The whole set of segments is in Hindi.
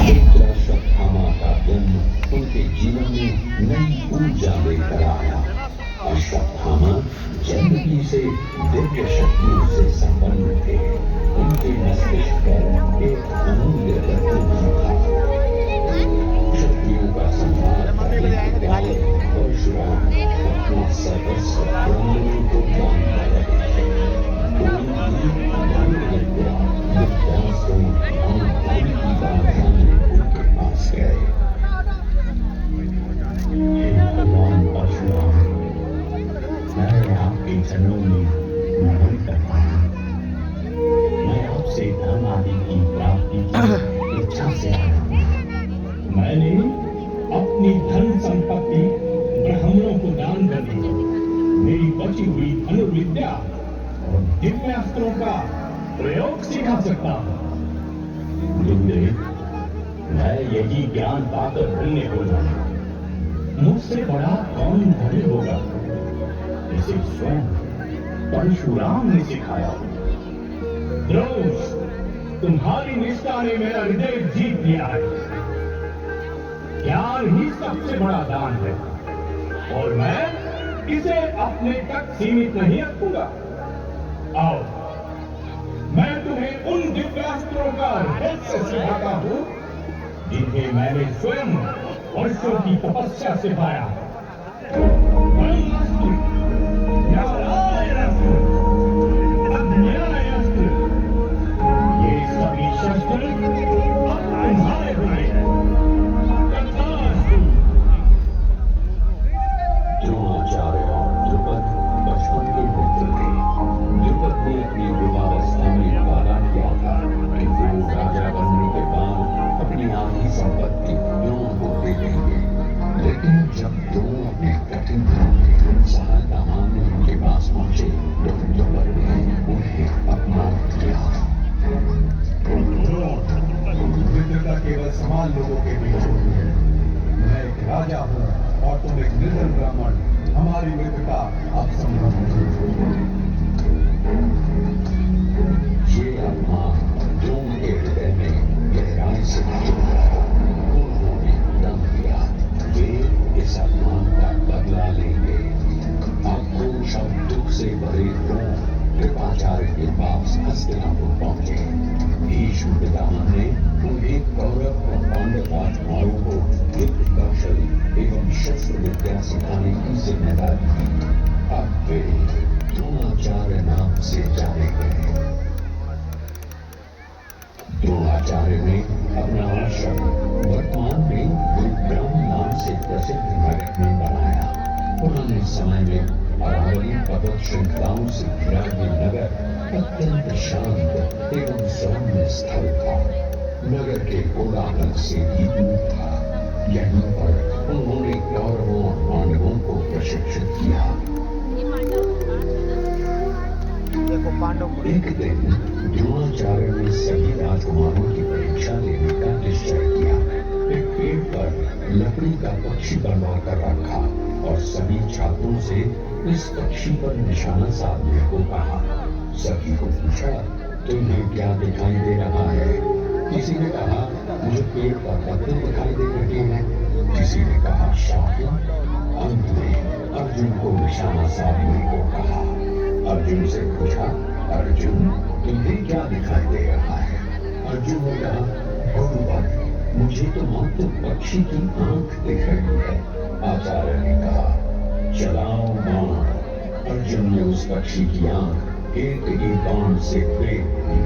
पुत्र अश्वत्थामा का जन्म उनके जीवन में नई ऊर्जा लेकर आया। अश्वत्थामा जन्म ही से दिव्य शक्तियों से संपन्न थे। उनके मस्तिष्क पर एक अमूल्य रत्न भी था। शक्तियों का संहार करने के बाद परशुराम अपना सर्वस्व ब्राह्मणों को दान कर रहे थे। की बात जानने उनके पास गए। भगवान परशुराम, मैं आपके चरणों में नमन करता हूँ। मैं आपसे धन आदि की प्राप्ति की इच्छा से आया हूँ। मैंने अपनी धन संपत्ति ब्राह्मणों को दान कर दी। मेरी बची हुई धनुर्विद्या और दिव्यास्त्रों का प्रयोग सिखा सकता हूँ। मैं यही ज्ञान पाकर धन्य हो जाऊं। मुझसे बड़ा कौन धनी होगा? इसे स्वयं परशुराम ने सिखाया। द्रोष, तुम्हारी निष्ठा ने मेरा हृदय जीत लिया है। ज्ञान ही सबसे बड़ा दान है और मैं इसे अपने तक सीमित नहीं रखूंगा। आओ, मैं तुम्हें उन दिव्यास्त्रों का रहस्य सिखाता हूं जिन्हें मैंने स्वयं वर्षों की तपस्या से पाया। ब्रह्मास्त्र, नारायणास्त्र, अग्न्यास्त्र, ये सभी शस्त्र अब तुम्हारे हुए हैं। तथास्तु। द्रोणाचार्य और द्रुपद बचपन के मित्र थे। द्रुपद ने अपनी युवावस्था में वादा किया था कि वो राजा बनने के बाद अपनी आधी संपत्ति द्रोण को दे देंगे। लेकिन जब द्रोण अपने कठिन सहायता मांगने उनके पास पहुंचे तो द्रुपद ने उन्हें अपमानित किया। मित्रता केवल समान लोगों के बीच होती है। मैं एक राजा हूँ और तुम एक निर्धन ब्राह्मण। हमारी मित्रता अब संभव नहीं। ये अपमान द्रोण के हृदय में गहराई से चुभा। उन्होंने दम लिया। वे इस अपमान का बदला लेंगे। आक्रोश और दुख से भरे द्रोण कृपाचार्य के पास हस्तिनापुर पहुंचे। भीष्म पितामह ने उन्हें कौरव और पांडव राजकुमारों को युद्ध कौशल एवं शस्त्र विद्या सिखाने की जिम्मेदारी दी। अब वे द्रोणाचार्य नाम से जाने गए। द्रोणाचार्य ने अपना आश्रम वर्तमान में गुरुग्राम नाम से प्रसिद्ध नगर में बनाया। पुराने समय में अरावली पर्वत श्रृंखलाओं से घिरा ये नगर अत्यंत शांत एवं सौम्य स्थल था। नगर के कोलाहल से भी दूर था। यहीं पर उन्होंने कौरवों और पांडवों को प्रशिक्षित किया। एक दिन द्रोणाचार्य ने सभी राजकुमारों की परीक्षा लेने का निश्चय किया। एक पेड़ पर लकड़ी का पक्षी बनवा कर रखा और सभी छात्रों से इस पक्षी पर निशाना साधने को कहा। सभी को पूछा, तुम्हें क्या दिखाई दे रहा है? किसी ने कहा, मुझे पेड़ पर पत्ते दिखाई दे रहे हैं। किसी ने कहा, शाखा। अंत में अर्जुन को निशाना साधने को कहा। अर्जुन से पूछा, अर्जुन तुम्हें क्या दिखाई दे रहा है? अर्जुन ने कहा, गुरुवर, मुझे तो मात्र पक्षी की आंख दिख रही है। आचार्य ने कहा, चलाओ बाण। अर्जुन ने उस पक्षी की आंख एक ही बाण से फेंक दी।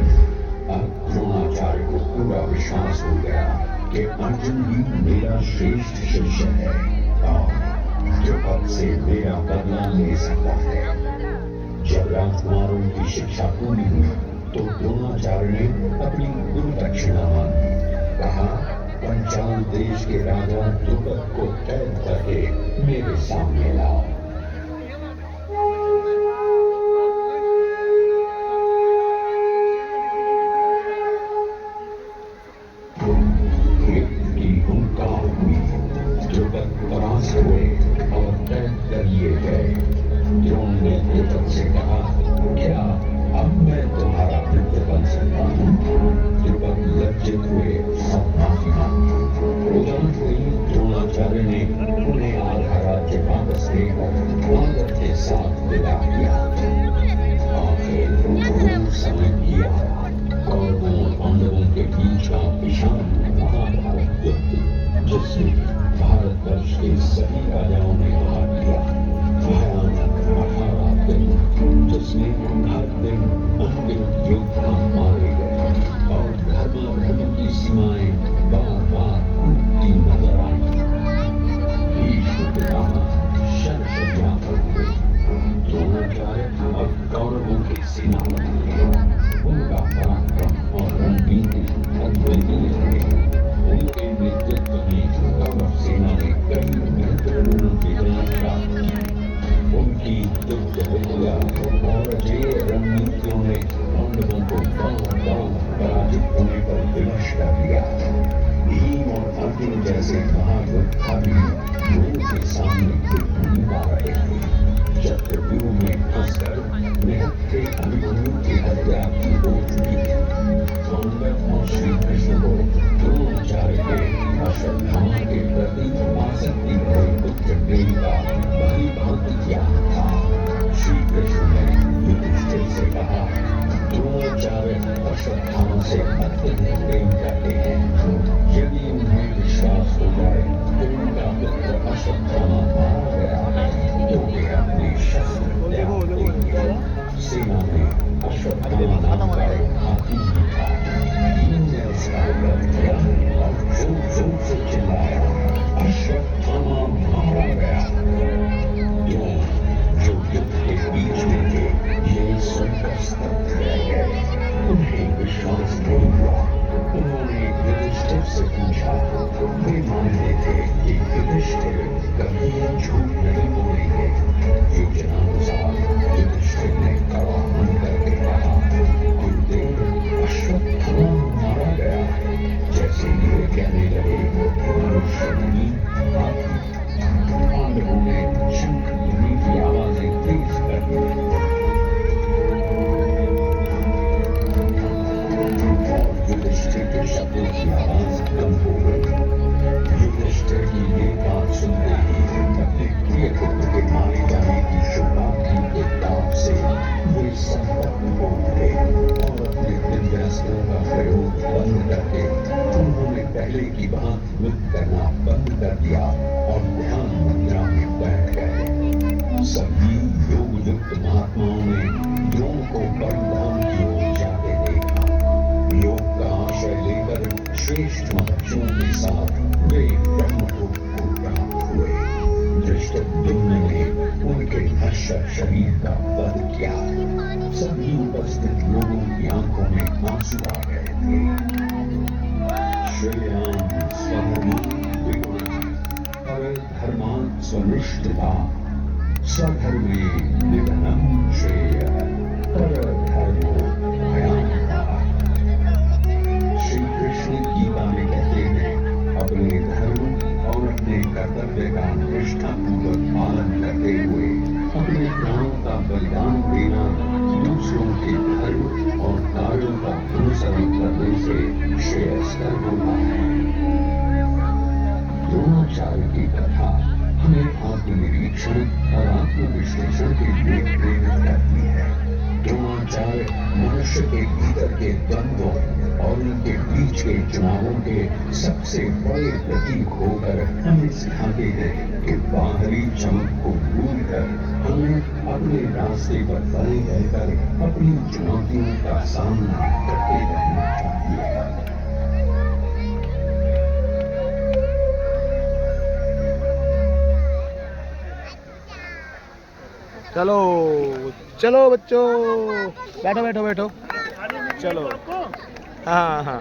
अब द्रोणाचार्य को पूरा विश्वास हो गया कि अर्जुन ही मेरा श्रेष्ठ शिष्य है और द्रुपद से मेरा बदला ले सकता है। जब राजकुमारों की शिक्षा पूरी हुई तो द्रोणाचार्य ने अपनी गुरु दक्षिणा मांगी। कहा, पंचाल देश के राजा द्रुपद को कैद करके मेरे सामने लाओ। द्रुपद परास्त हुए और कैद कर लिए गए। द्रोण ने द्रुपद से कहा, क्या अब मैं तुम्हारा मित्र बन सकता हूँ? द्रुपद लज्जित हुए और माफी मांगी। साथ विदा किया। आखिर वो समय भी आया, कौरवों और पांडवों के बीच का विशाल महाभारत युद्ध, जिसने भारतवर्ष के सभी राजाओं ने भाग लिया। भयानक 18 दिन, जिसमें हर दिन अनगिनत योद्धा मारे गए और धर्माधर्म की सीमाएं बार बार टूटती नजर आई। भीष्म पितामह शरशय्या पर हुए। द्रोणाचार्य और कौरवों के सेनापति, उनका पराक्रम और रणनीति अद्वितीय रहे। उनके नेतृत्व में कौरव सेना ने कई महत्वपूर्ण विजय प्राप्त की। उनकी युद्ध विद्या और अजेय रणनीतियों ने पांडवों को बार बार पराजित होने पर विवश कर दिया। भीम और अर्जुन जैसे महायोद्धा भी द्रोण के सामने टिक नहीं पा रहे थे। चक्रव्यूह में फंसकर निहत्थे अभिमन्यु की हत्या की हो चुकी थी। पांडव और श्री कृष्ण को द्रोणाचार्य के अश्वत्थामा के प्रति आसक्ति भरे पुत्र प्रेम का भली भांति ज्ञान था। श्री कृष्ण ने युधिष्ठिर से कहा, द्रोणाचार्य अश्वत्थामा से अत्यधिक प्रेम करते हैं। यदि उन्हें विश्वास हो जाए कि उनका पुत्र अश्वत्थामा मारा गया है, तो वे अपने शस्त्र त्याग देंगे। सेना में अश्वत्थामा नाम का एक हाथी भी था। भीम ने उसका वध किया और जोर जोर से चिल्लाया, अश्वत्थामा मारा गया। द्रोण, जो युद्ध के बीच में थे, ये सुनकर स्तब्ध रह गए। उन्हें विश्वास नहीं हुआ। उन्होंने युधिष्ठिर से पूछा। वे मानते थे कि युधिष्ठिर कभी झूठ नहीं बोलेंगे। योजनानुसार युधिष्ठिर ने कड़ा मन करके कहा, गुरुदेव, अश्वत्थामा मारा गया है। जैसे ही वे कहने लगे, मनुष्य नहीं, हाथी। पांडवों ने शंख ध्वनि की आवाजें तेज कर दी और युधिष्ठिर के शब्दों की आवाज कम हो गई। युधिष्ठिर की ये बात सुनते ही अपने प्रिय पुत्र के मारे जाने की शुभाप्ति के ताप से वे संतप्त हो उठे और अपने दिव्यास्त्रों का प्रयोग बंद करके उन्होंने पहले की भांति युद्ध करना बंद कर दिया और ध्यान मुद्रा में बैठ गए। सभी योग युक्त महात्माओं ने द्रोण को परमधाम की ओर जाते देखा। योग का आशय लेकर श्रेष्ठ महर्षियों के साथ वे ब्रह्मलोक को प्राप्त हुए। धृष्टद्युम्न ने उनके नश्वर शरीर का वध किया। सभी उपस्थित लोगों की आंखों में आंसू आ गए थे। श्रेयान् स्वधर्मान् विगुणान् परधर्मान् स्वनुष्ठितान् स्वधर्मे निधनं श्रेयः परधर्मो भयानकः। श्री कृष्ण गीता में कहते हैं, अपने धर्म और अपने कर्तव्य का निष्ठापूर्वक पालन करते हुए अपने प्राणों का बलिदान देना दूसरों के धर्म और कार्यों का अनुसरण करने से श्रेयस्कर होता है। द्रोणाचार्य की कथा हमें आत्मनिरीक्षण और आत्मविश्लेषण के लिए प्रेरित करती है। द्रोणाचार्य मनुष्य के भीतर के द्वंद्वों और उनके बीच के चुनावों के सबसे बड़े प्रतीक होकर हमें सिखाते हैं कि बाहरी चमक को भूल कर हमें अपने रास्ते पर बने रहकर अपनी चुनौतियों का सामना करते रहना चाहिए। चलो चलो बच्चों, बैठो बैठो बैठो, चलो। हाँ हाँ।